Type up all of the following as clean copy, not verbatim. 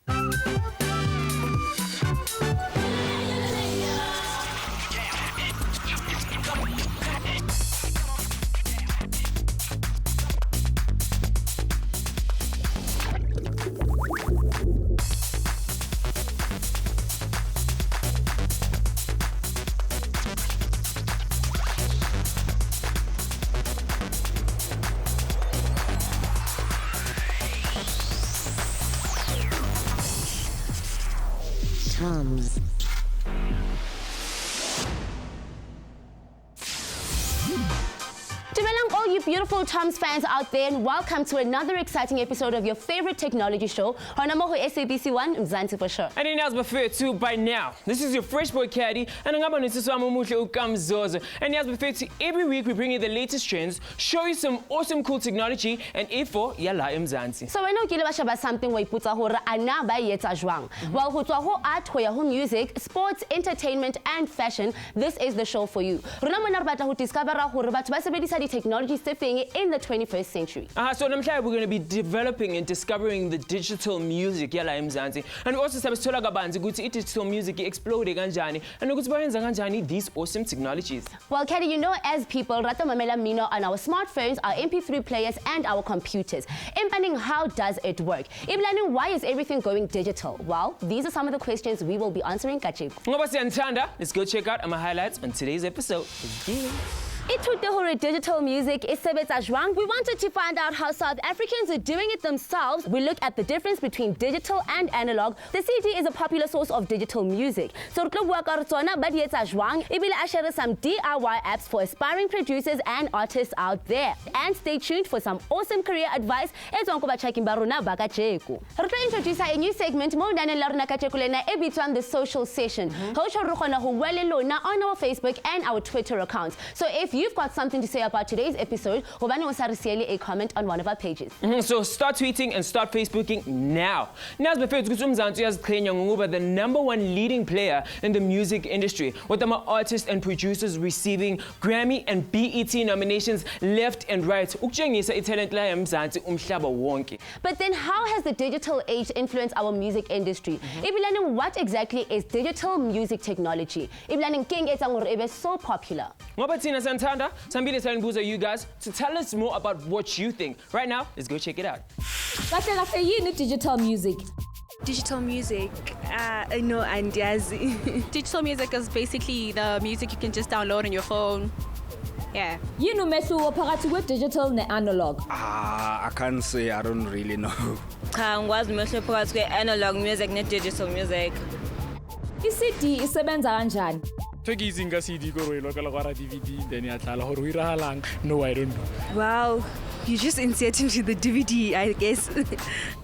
TOMz. All you beautiful TOMz fans out there, and welcome to another exciting episode of your favorite technology show. Honamoho SABC 1, Mzansi for sure. And it has preferred to by now. This is your fresh boy Caddy, and I'm going to TOMz. And it has preferred to every week we bring you the latest trends, show you some awesome cool technology, and info yala Mzansi. So I know kile ba shaba something wa iputsa hore ana ba yetsa jwang. Well, ho tswa ho art, ho ya ho music, sports, entertainment and fashion, this is the show for you. Rona mona re batla ho discover hore batho ba sebedisa di technology in the 21st century. So we're going to be developing and discovering the digital music yala Mzansi. And we also sabe sithola kabanzi ukuthi digital music explode kanjani and ukuthi bayenza kanjani these awesome technologies. Well, Caddy, you know, as people, rata mamela mino on our smartphones, our MP3 players and our computers. Impending, how does it work? Iblani, why is everything going digital? Well, these are some of the questions we will be answering, Kachi. Let's go check out my highlights on today's episode. Digital music is sebetsa jwang. We wanted to find out how South Africans are doing it themselves. We look at the difference between digital and analog. The CD is a popular source of digital music. So re tlo bua ka tsona ba di etsa jwang. Ebile a share some DIY apps for aspiring producers and artists out there. And stay tuned for some awesome career advice e tswang ko batjhaki ba rona ba kajeko. Re tlo introduce a new segment mo nane la rona kajeko lena e bitswang the social session. Ho tlo re kgona ho bua le lona on our Facebook and our Twitter accounts. So if you've got something to say about today's episode, a comment on one of our pages. So start tweeting and start Facebooking now. Now, the #1 leading player in the music industry, with the artists and producers receiving Grammy and BET nominations left and right. But then how has the digital age influenced our music industry? What exactly is digital music technology? It is so popular. Sambile telling you guys to tell us more about what you think. Right now, let's go check it out. Digital music. Digital music, no ideas. Digital music is basically the music you can just download on your phone. Yeah. Yini umehluko phakathi kwe digital ne analog? I can't say, I don't really know. Cha ngikwazi umehluko phakathi kwe analog music ne digital music. I-CD isebenza kanjani? Taking CD go DVD, then no, I don't know. Wow, you just insert into the DVD, I guess.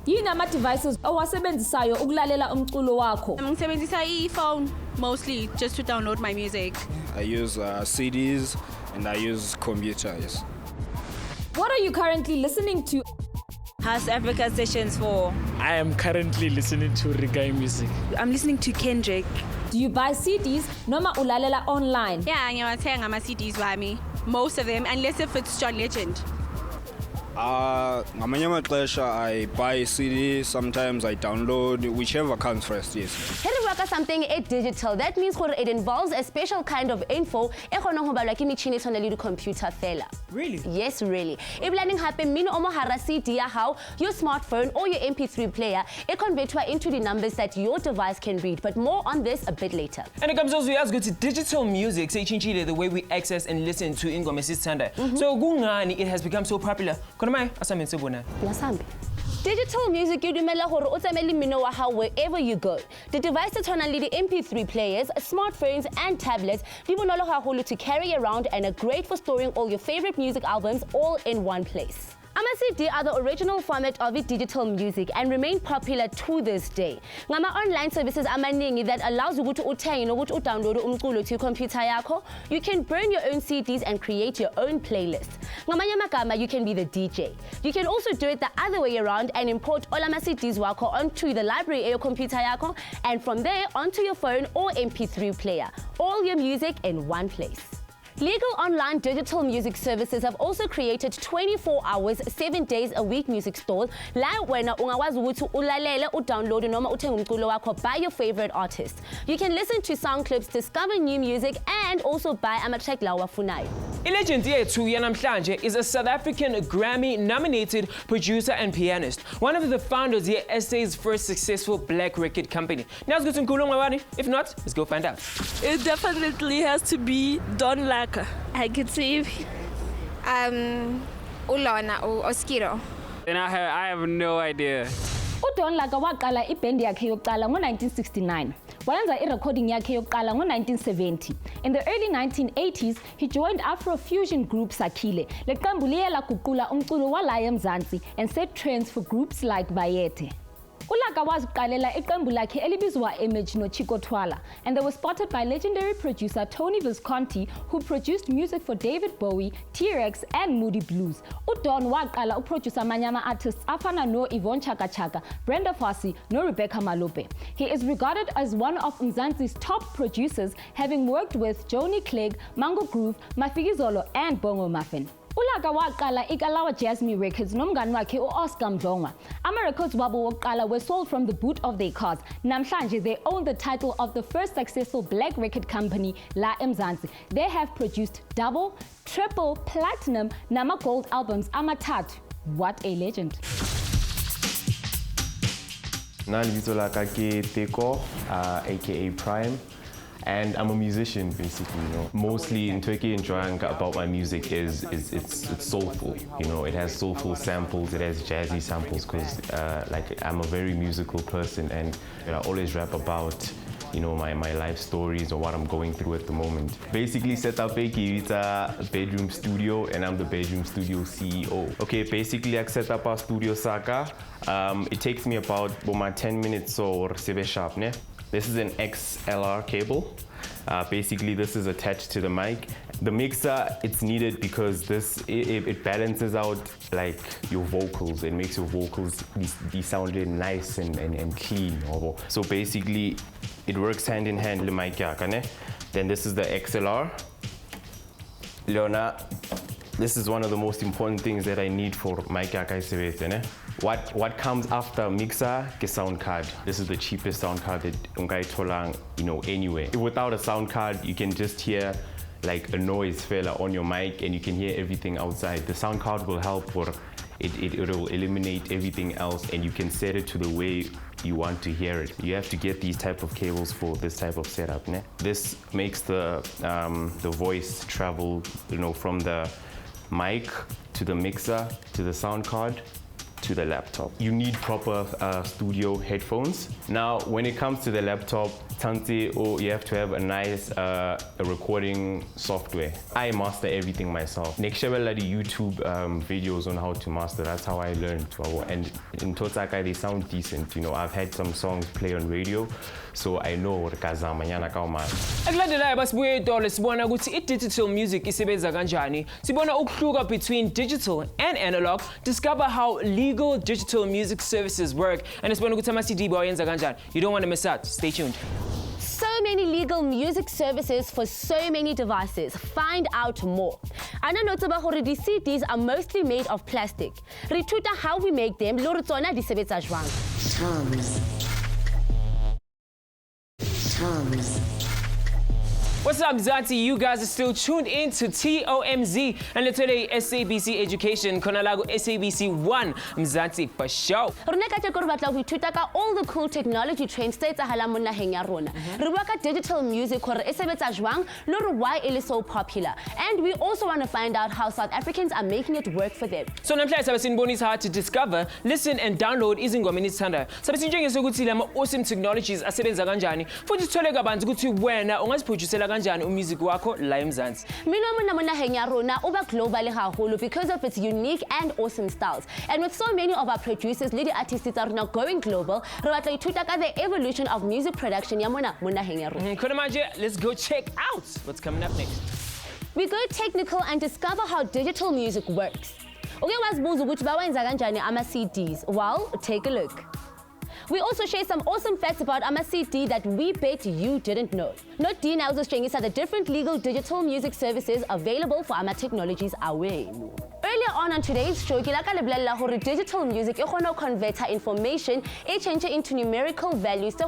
Yini ama-devices owasebenzisayo ukulalela umculo wakho? Ngisebenzisa i-phone mostly just to download my music. I use CDs and I use computers. What are you currently listening to? House Africa sessions for? I am currently listening to reggae music. I'm listening to Kendrick. Do you buy CDs noma ulalela online? Yeah, ngiyawathenga ama-CDs wami. Most of them, unless if it's John Legend. Ngamanye amaxesha I buy CD, sometimes I download, whichever comes first, yes. Here we work something digital. That means it involves a special kind of info e khona ho balwa ke metjhini e tshwana le computer fela. Really? Yes, really. If planning happen, mino omo hara CD ya how your smartphone or your MP3 player, it converts into the numbers that your device can read. But more on this a bit later. And it comes also as good to digital music, say the way we access and listen to ingoma sisithanda. So kungani it has become so popular? Digital music you dumela hore o tsamele mmino wa hao wherever you go. The devices tshwana le MP3 players, smartphones and tablets di bonolo haholo to carry around and are great for storing all your favorite music albums all in one place. Ama-CD are the original format of digital music and remain popular to this day. Ngama online services amaningi that allows ukuthi uthenge nokuthi udownload umculo to your computer yakho. You can burn your own CDs and create your own playlist. Ngamanye amagama, you can be the DJ. You can also do it the other way around and import all ama-CDs wakho onto the library of your computer yakho, and from there onto your phone or MP3 player. All your music in one place. Legal online digital music services have also created 24 hours, 7 days a week music stores. La wena ungakwazi ukuthi ulalele, udownload noma uthenge umculo wakho by your favorite artist. You can listen to sound clips, discover new music and also buy ama-track lawa wafunayo. Ilegend yethu yanamhlanje is a South African Grammy-nominated producer and pianist, one of the founders of SA's first successful black record company. Now let's go to Nkulu Ngwani. If not, let's go find out. It definitely has to be Don Laka. I could see Ulona or Oskiro. And I have no idea. uDon Laka waqala ibhendi yakhe yokuqala ngo-1969. Wayenza i-recording yakhe yokuqala ngo-1970. In the early 1980s, he joined Afro-fusion group Sakile. Le qembu liye laguqula umculo wala eMzansi and set trends for groups like Bayete. uLaka waziqalela iqembu lakhe elibizwa Image no Tiko Prime, and they were spotted by legendary producer Tony Visconti, who produced music for David Bowie, T-Rex and Moody Blues. uDon waqala uproducer amanye artists afana no Yvonne Chaka Chaka, Brenda Fassie no Rebecca Malope. He is regarded as one of Mzansi's top producers, having worked with Joni Clegg, Mango Groove, Mafikizolo and Bongo Muffin. uLaka waqala iKalawa Jasmine Records nomngani wakhe uOscar Mdlongwa. Ama-records wabo wokuqala were sold from the boot of their cars. Namhlanje they own the title of the first successful black record company la eMzansi. They have produced double, triple, platinum nama gold albums amathathu. What a legend. Nani libitso la ka ke Tiko, aka Prime. And I'm a musician, basically, you know. Mostly in Turkey and Joanka about my music is it's soulful, you know. It has soulful samples, it has jazzy samples, because like I'm a very musical person, and I always rap about, you know, my life stories or what I'm going through at the moment. Basically, setup it's a bedroom studio, and I'm the bedroom studio CEO. Okay, basically I set up our studio Saka. It takes me about 10 minutes or 7 sharp, ne? This is an XLR cable. Basically, this is attached to the mic. The mixer, it's needed because it balances out like your vocals. It makes your vocals be sounded nice and clean. So basically, it works hand in hand with mic. Then this is the XLR. Leona, this is one of the most important things that I need for mic. What comes after mixer is sound card. This is the cheapest sound card that ungai tolang, you know, anywhere. Without a sound card, you can just hear like a noise fella on your mic, and you can hear everything outside. The sound card will help, for it will eliminate everything else, and you can set it to the way you want to hear it. You have to get these type of cables for this type of setup. Ne? This makes the voice travel, you know, from the mic to the mixer to the sound card to the laptop. You need proper studio headphones. Now, when it comes to the laptop, you have to have a nice recording software. I master everything myself. Next year, the YouTube videos on how to master. That's how I learned. And in Totaka, they sound decent. You know, I've had some songs play on radio, so I know Akulandelayo basibuye idolo sibona ukuthi i-digital music isebenza kanjani. Sibona ukuhluka between digital and analog. Discover how legal digital music services work. And sibona ukuthi ama-CD bawenza kanjani. You don't want to miss out. Stay tuned. So many legal music services for so many devices. Find out more. Ana notaba hore di CDs are mostly made of plastic. Re thuta how we make them, lo re tsona di sebetsa jwang. What's up, Mzansi? You guys are still tuned in to TOMz and today SABC Education Konalago SABC 1 Mzansi for show. Rona ka teko re batla ho ithuta ka all the cool technology trends tse etsahalang mo naheng ya rona. Re bua ka digital music hore e sebetsa jwang, le hore why it is so popular. And we also want to find out how South Africans are making it work for them. So namhlanje sabe sinibonisa how to discover, listen and download izingoma enizithandayo. Sabe sinjengise ukuthi lama awesome technologies asebenza kanjani, futhi sithole kabanzi ukuthi wena ungaziproducela kanjani umusic wakho la eMzansi. Mina mona mo naheng ya rona uba global haholo because of its unique and awesome styles. And with so many of our producers, lady artists are now going global, re batla ithuta ka the evolution of music production ya mona mo naheng ya rona. Let's go check out what's coming up next. We go technical and discover how digital music works. Okay, wasibuza ukuthi bawenza kanjani ama-CDs. Well, take a look. We also share some awesome facts about ama-CD that we bet you didn't know. Not D now are the different legal digital music services available for ama technologies away. Earlier on today's show, digital music convert information change into numerical values to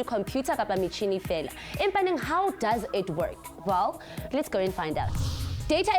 computer kapa mitshini fela. How does it work? Well, let's go and find out. Data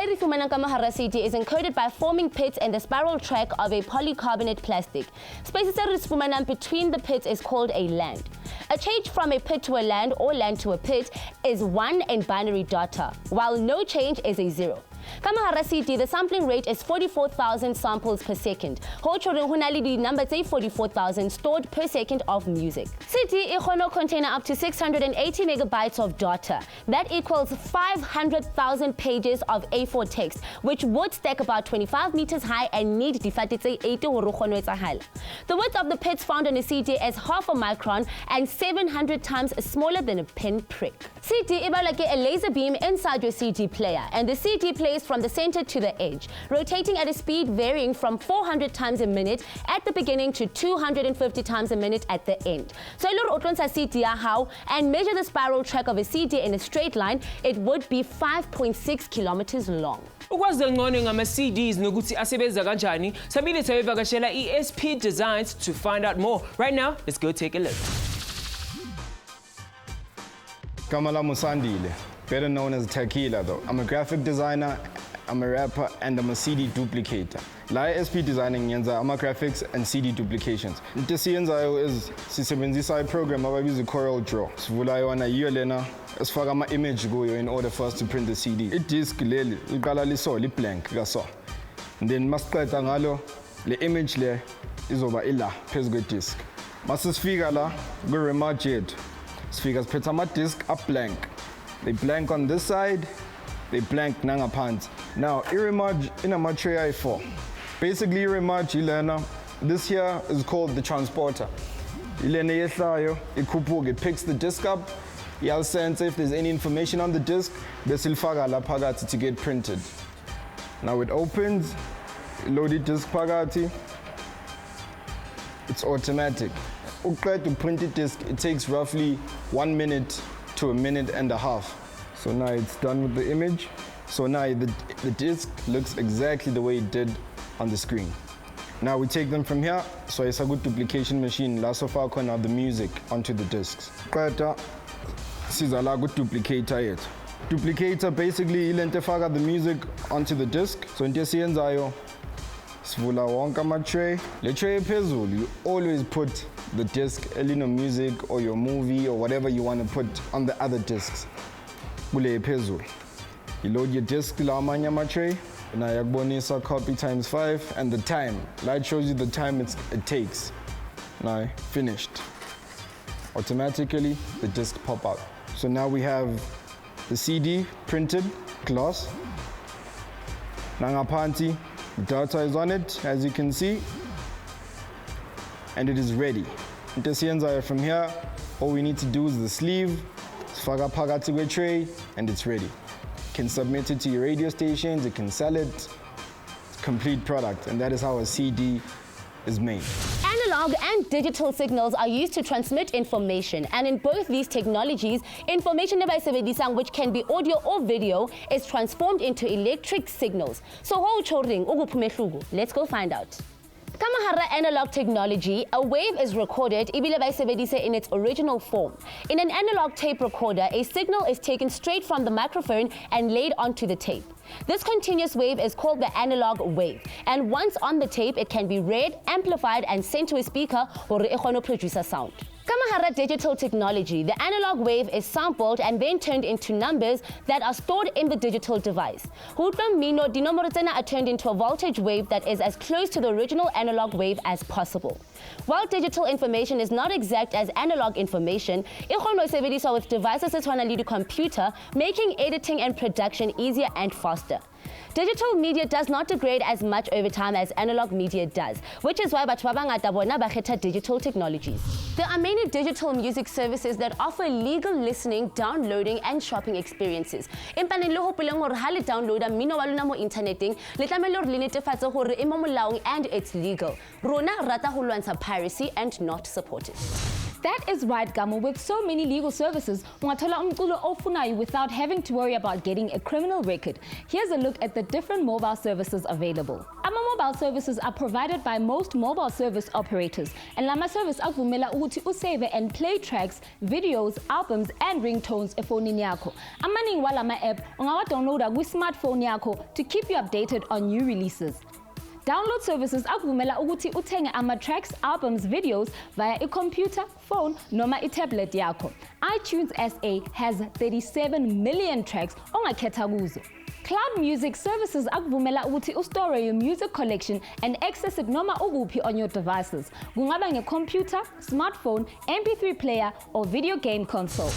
CD is encoded by forming pits in the spiral track of a polycarbonate plastic. Spaces between the pits is called a land. A change from a pit to a land or land to a pit is 1 in binary data, while no change is a 0. Kamahara CD, the sampling rate is 44,000 samples per second. The number say 44,000 stored per second of music. CD contains up to 680 megabytes of data. That equals 500,000 pages of A4 text, which would stack about 25 meters high and need the width of the pits found on a CD is half a micron and 700 times smaller than a pinprick. CD is like a laser beam inside your CD player, and the CD plays from the center to the edge, rotating at a speed varying from 400 times a minute at the beginning to 250 times a minute at the end. So CD how and measure the spiral track of a CD in a straight line, it would be 5.6 kilometers long. Ukwazi ngcono ngama-CDs nokuthi asebenza kanjani, sabile sayivakashela ESP Designs to find out more. Right now, let's go take a look. Kamala Musandile, better known as Tequila though. I'm a graphic designer, I'm a rapper, and I'm a CD duplicator. La SP designing yenza ama graphics and CD duplications. Into siyenzayo is sisebenzisa iprogram abayibiza Corel Draw. Sivula yona yiyo lena esifaka ama image kuyo in order for us to print the CD. Idisk leli liqala liso liblank kaso. And then masiqeda ngalo le image le izoba ila phezu kwedisk. Masisifika la ku remote yethu. Sifika siphethe ama disk up blank. They blank on this side, they blank nangaphansi. Now, irimage in a tray i4. Basically, irimage ilena. This here is called the transporter. Ilena yehlayo, ikhuphuka, it picks the disk up. I'll sense if there's any information on the disk, bese ilifaka la phakathi to get printed. Now it opens, load the disk phakathi. It's automatic. Uqeda to print the disk, it takes roughly 1 minute to a minute and a half. So now it's done with the image. So now the disc looks exactly the way it did on the screen. Now we take them from here. So it's a good duplication machine. La so far corner the music onto the discs. Qeda sizala good duplicator yet. Duplicator basically ilentefaka the music onto the disc. So into siyenzayo sivula wonke ama tray. Le tray phezulu, you always put the disc, elino music or your movie or whatever you want to put on the other discs. Kule phezulu. You load your disc la amanye ama tray. Now yakubonisa copy times 5 and the time. Light shows you the time it takes. Now finished. Automatically the disc pop out. So now we have the CD printed, gloss. Nangaphansi, data is on it, as you can see, and it is ready. From here, all we need to do is the sleeve, sifaka phakathi kwe tray, and it's ready. You can submit it to your radio stations, you can sell it. It's a complete product, and that is how a CD is made. Analog and digital signals are used to transmit information, and in both these technologies, information which can be audio or video is transformed into electric signals. So let's go find out. Kamahara analog technology, a wave is recorded in its original form. In an analog tape recorder, a signal is taken straight from the microphone and laid onto the tape. This continuous wave is called the analog wave, and once on the tape, it can be read, amplified, and sent to a speaker or produce a sound. Kamahara digital technology, the analog wave is sampled and then turned into numbers that are stored in the digital device. Mino dinomorotena are turned into a voltage wave that is as close to the original analog wave as possible. While digital information is not exact as analog information, with devices like the computer, making editing and production easier and faster. Digital media does not degrade as much over time as analog media does, which is why batho ba bangata bona ba kgetha digital technologies. There are many digital music services that offer legal listening, downloading and shopping experiences. Empa le hopoleng hore ha le downloada mmino wa lona mo interneteng, le tlamehile hore le netefatse hore e mo molaong and it's legal. Rona rata ho lwantsha piracy and not support it. That is right, Gamo. With so many legal services, ungathola umculo ofunayo without having to worry about getting a criminal record. Here's a look at the different mobile services available. Mobile services are provided by most mobile service operators, and lama service avumela ukuthi usave and play tracks, videos, albums, and ringtones efonini yakho. Amaningi walama app ungawadownloada kwi-smartphone yakho to keep you updated on new releases. Download services akuvumela ukuthi uthenge ama tracks, albums, videos via a computer, phone noma i-tablet yakho. iTunes SA has 37 million tracks ongakhetha kuzo. Cloud music services akuvumela ukuthi ustore your music collection and access it noma ukuphi on your devices. Kungaba nge-computer, smartphone, MP3 player or video game console.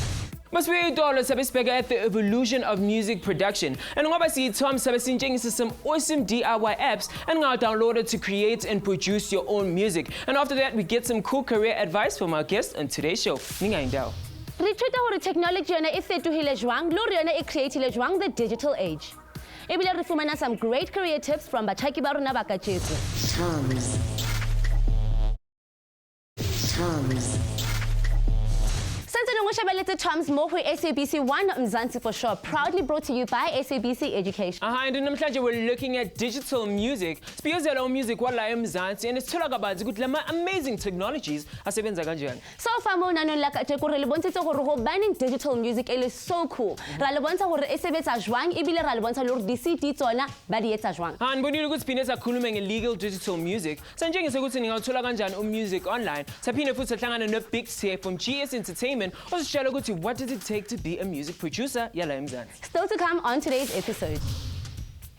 Must be $8 sabesibheka at the evolution of music production. And ngoba TOMz sabesintshengisa some awesome DIY apps and download it to create and produce your own music. And after that, we get some cool career advice from our guest on today's show. Ningaindao. Re ithuta hore technology yona e fetohile jwang, le hore yona e createile jwang the digital age. Ebile re fumana some great career tips from batjhaki ba rona ba kajeko. TOMz. TOMz more for SABC 1 Mzansi for sure, proudly brought to you by SABC Education. And namhlanje we're looking at digital music. Sibiyozela music wala Mzansi and sithola kabanzi ukuthi lama amazing technologies asebenza kanjani. So far mo nano la ka re le bontse gore ho banning digital music is so cool. Ra le bontsha gore e sebetsa jwang ebile ra le bontsha le gore di-CD tsona ba di etsa jwang. And bonile ukuthi phinde sakhuluma ngelegal digital music. Sanjengise ukuthi ningawuthola kanjani music online. Saphinde futhi sahlangana no Big C from GS Entertainment. Ositshela ukuthi what does it take to be a music producer? Yala Mzansi. Still to come on today's episode.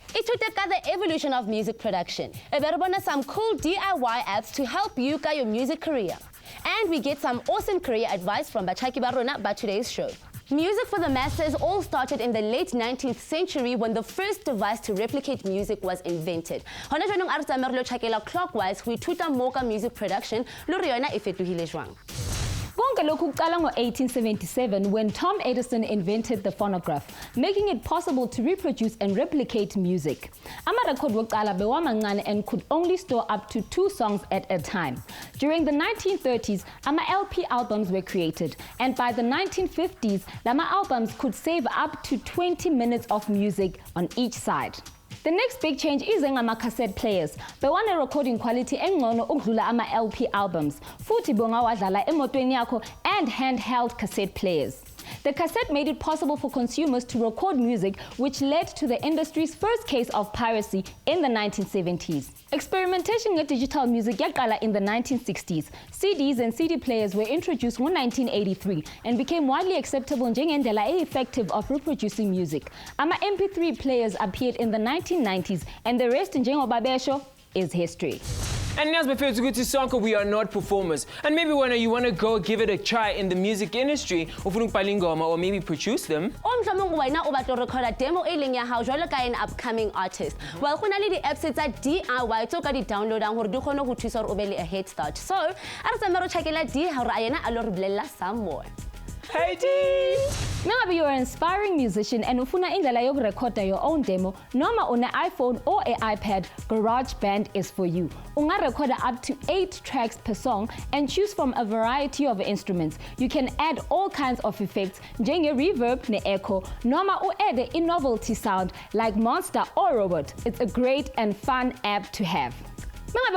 Ithuta the evolution of music production. Eberebona some cool DIY apps to help you guide your music career. And we get some awesome career advice from batjhaki ba rona by today's show. Music for the masses all started in the late 19th century when the first device to replicate music was invented. Hona jwanong a re tsamaya re lo tjhakela clockwise ho ithuta more ka music production le hore yona e fetohile jwang. Konke lokhu kuqala ngo-1877 when Tom Edison invented the phonograph, making it possible to reproduce and replicate music. Ama-record wokuqala bewamancane and could only store up to 2 songs at a time. During the 1930s, ama-LP albums were created, and by the 1950s, lama albums could save up to 20 minutes of music on each side. The next big change is ama-cassette players. Bewane recording quality engcono ukudlula ama-LP albums. Futhi bongawadlala emotweni yakho and handheld cassette players. The cassette made it possible for consumers to record music, which led to the industry's first case of piracy in the 1970s. Experimentation with digital music yaqala in the 1960s. CDs and CD players were introduced in 1983 and became widely acceptable njengendlela effective of reproducing music. Ama-MP3 players appeared in the 1990s, and the rest njengoba besho is history. And as before to go to soccer, we are not performers. And maybe when you want to go give it a try in the music industry, or maybe produce them. Record demo an upcoming artist. Well, when I apps it's a DIY, so can download and ho a head start. So, I check it some more. Hey team! Maybe you're an inspiring musician and ufuna indlela yokurecorda your own demo, noma on an iPhone or an iPad, GarageBand is for you. Ungarecorda up to 8 tracks per song and choose from a variety of instruments. You can add all kinds of effects, njenge reverb ne echo, noma add a novelty sound like monster or robot. It's a great and fun app to have.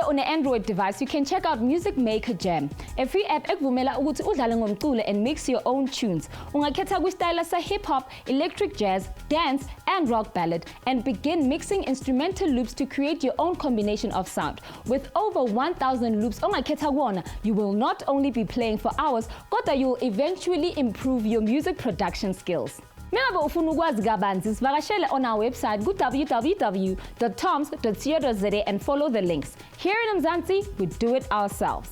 On an Android device, you can check out Music Maker Jam, a free app ekuvumela ukuthi udlale ngomculo and mix your own tunes. Ungakhetha kwi-style sa hip-hop, electric jazz, dance, and rock ballad, and begin mixing instrumental loops to create your own combination of sound. With over 1,000 loops ongakhetha kuwona, you will not only be playing for hours, kodwa you will eventually improve your music production skills. Mengabe ufuna ukwazi kabanzi sivakashele on our website www.tomz.co.za and follow the links. Here in Mzansi, we do it ourselves.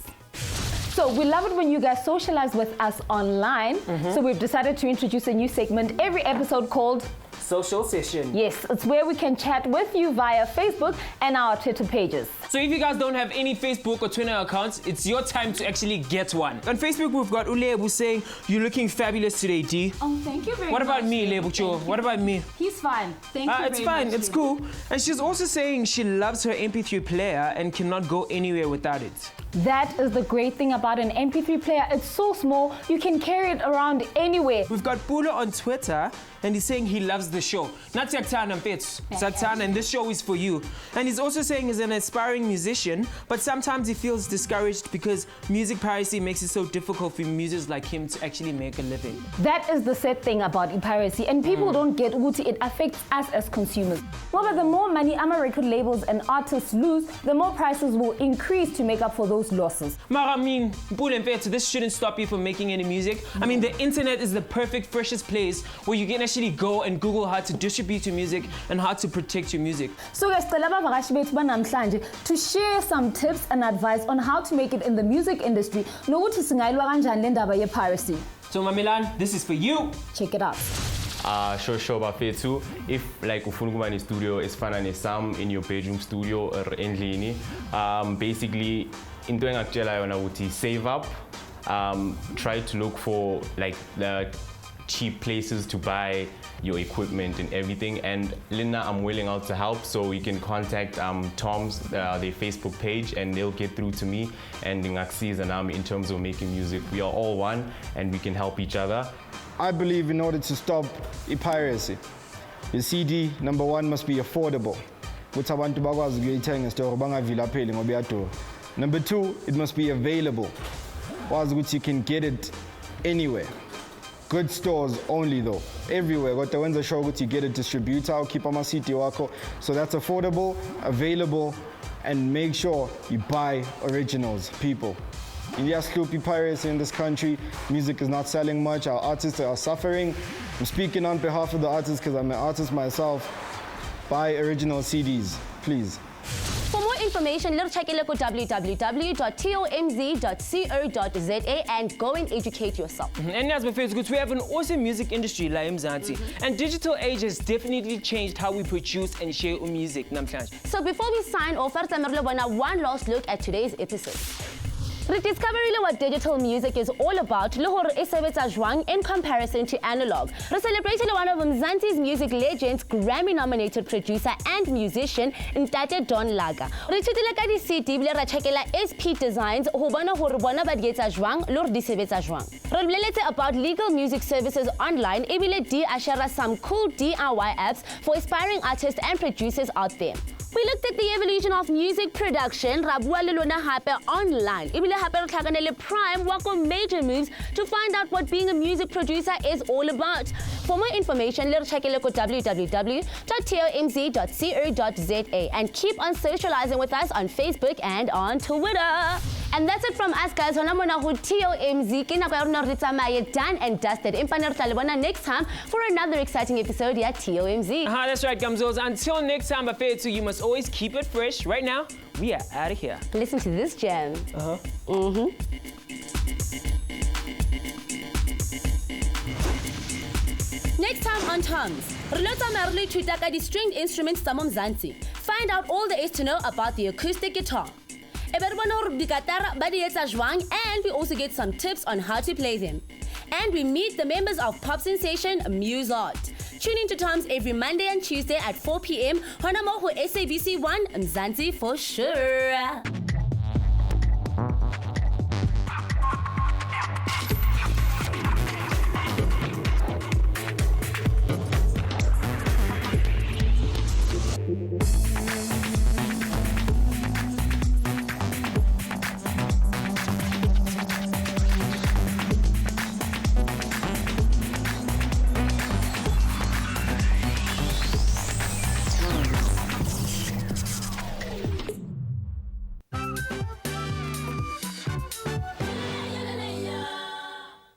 So we love it when you guys socialize with us online. So we've decided to introduce a new segment every episode called social session. Yes, it's where we can chat with you via Facebook and our Twitter pages. So if you guys don't have any Facebook or Twitter accounts, it's your time to actually get one. On Facebook, we've got Ulebu saying, "You're looking fabulous today, D." Oh, thank you very much. What about me, Lebucho? What about me? He's fine. Thank you It's very fine, much. it's cool. And she's also saying she loves her MP3 player and cannot go anywhere without it. That is the great thing about an MP3 player. It's so small, you can carry it around anywhere. We've got Pulo on Twitter, and he's saying he loves the show. Not Saktana Mpetsu, Saktana, and this show is for you. And he's also saying he's an aspiring musician, but sometimes he feels discouraged because music piracy makes it so difficult for musicians like him to actually make a living. That is the sad thing about piracy, and people don't get it affects us as consumers. Well, but the more money our record labels and artists lose, the more prices will increase to make up for those losses. Mara, I mean, Pulo Mpetsu, this shouldn't stop you from making any music. I mean, the internet is the perfect, freshest place where you can actually go and Google how to distribute your music and how to protect your music. So guys, to share some tips and advice on how to make it in the music industry, piracy. So Mamilan, this is for you. Check it out. Sure bafethu, if like ufuna ukuba ne studio esifana nesam in your bedroom studio or endlini, basically into engakutshela yona uthi save up, try to look for like the cheap places to buy your equipment and everything, and Linda, I'm willing out to help, so you can contact TOMz, their Facebook page, and they'll get through to me and in terms of making music. We are all one and we can help each other. I believe in order to stop piracy, the CD, number one, must be affordable. Number two, it must be available. You can get it anywhere. Good stores only though, everywhere. Got the ones show you get a distributor, keep on my city wako. So that's affordable, available, and make sure you buy originals, people. Yes, Sloopy piracy in this country. Music is not selling much. Our artists are suffering. I'm speaking on behalf of the artists because I'm an artist myself. Buy original CDs, please. For more information, let's check out www.tomz.co.za and go and educate yourself. And as before, we have an awesome music industry like Mzansi. And digital age has definitely changed how we produce and share music. So before we sign off, one last look at today's episode. We discover what digital music is all about in comparison to analog. We celebrated one of Mzansi's music legends, Grammy-nominated producer and musician, Ntate Don Laga. We checked SP Designs, We about legal music services online. We some cool DIY apps for aspiring artists and producers out there. We looked at the evolution of music production, online. Prime work on major moves to find out what being a music producer is all about. For more information, check out www.tomz.co.za and keep on socializing with us on Facebook and on Twitter. And that's it from us, guys. TOMz, done and dusted. Next time for another exciting episode at TOMz. That's right, Gamzos. Until next time, you must always keep it fresh. Right now, we are out of here. Listen to this jam. Next time on TOMz, the stringed instruments Mzansi. Find out all there is to know about the acoustic guitar. And we also get some tips on how to play them. And we meet the members of pop sensation Muzart. Tune in to TOMz every Monday and Tuesday at 4 p.m. Honamo SABC 1 Mzansi for sure.